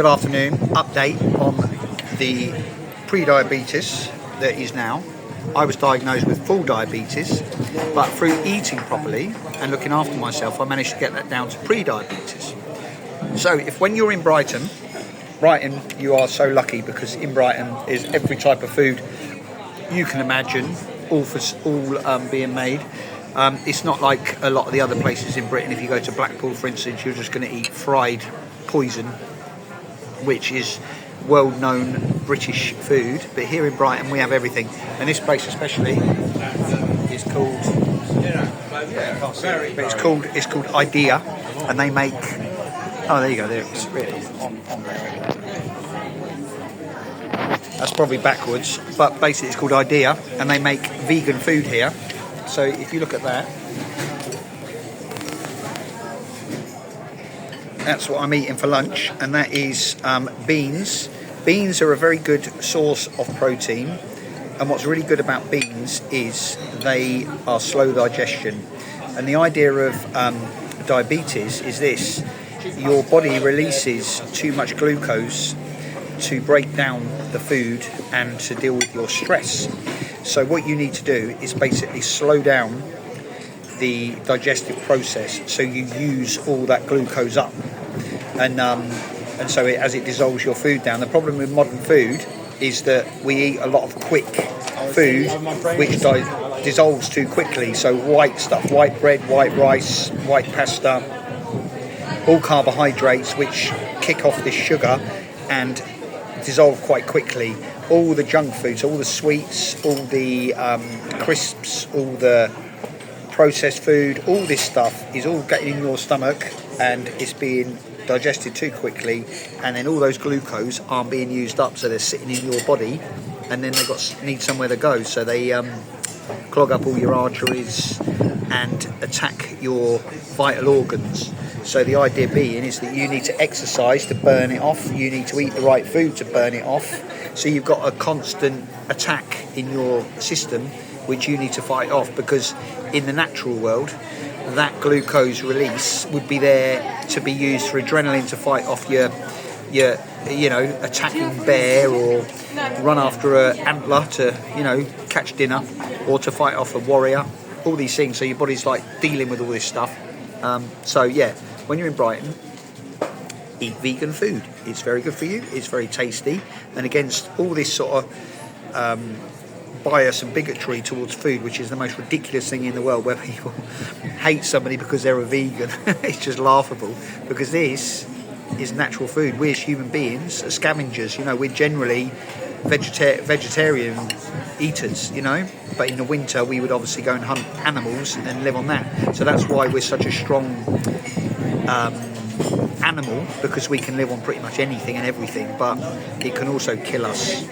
good afternoon. Update on the pre-diabetes that is now. I was diagnosed with full diabetes, but through eating properly and looking after myself, I managed to get that down to pre-diabetes. So when you're in Brighton, you are so lucky, because in Brighton is every type of food you can imagine, all being made. It's not like a lot of the other places in Britain. If you go to Blackpool, for instance, you're just going to eat fried poison, which is world-known British food. But here in Brighton, we have everything. And this place especially is called, it's called Idea, and they make. Oh, there you go. There it's really on there. That's probably backwards, but basically it's called Idea, and they make vegan food here. So if you look at that, that's what I'm eating for lunch, and that is beans. Beans are a very good source of protein, and what's really good about beans is they are slow digestion. And the idea of diabetes is this: your body releases too much glucose to break down the food and to deal with your stress. So what you need to do is basically slow down the digestive process, so you use all that glucose up, and so as it dissolves your food down. The problem with modern food is that we eat a lot of quick food which dissolves too quickly. So white stuff, white bread, white rice, white pasta, all carbohydrates which kick off this sugar and dissolve quite quickly. All the junk foods, all the sweets, all the crisps, all the processed food, all this stuff is all getting in your stomach and it's being digested too quickly, and then all those glucose aren't being used up, so they're sitting in your body, and then need somewhere to go, so they clog up all your arteries and attack your vital organs. So the idea being is that you need to exercise to burn it off, you need to eat the right food to burn it off, so you've got a constant attack in your system which you need to fight off, because in the natural world that glucose release would be there to be used for adrenaline, to fight off your attacking bear, or run after an antler to catch dinner, or to fight off a warrior, all these things. So your body's like dealing with all this stuff. When you're in Brighton, eat vegan food. It's very good for you, it's very tasty, and against all this sort of bias and bigotry towards food, which is the most ridiculous thing in the world, where people hate somebody because they're a vegan. It's just laughable, because this is natural food. We as human beings are scavengers, we're generally vegetarian eaters, but in the winter we would obviously go and hunt animals and live on that. So that's why we're such a strong animal, because we can live on pretty much anything and everything, but it can also kill us.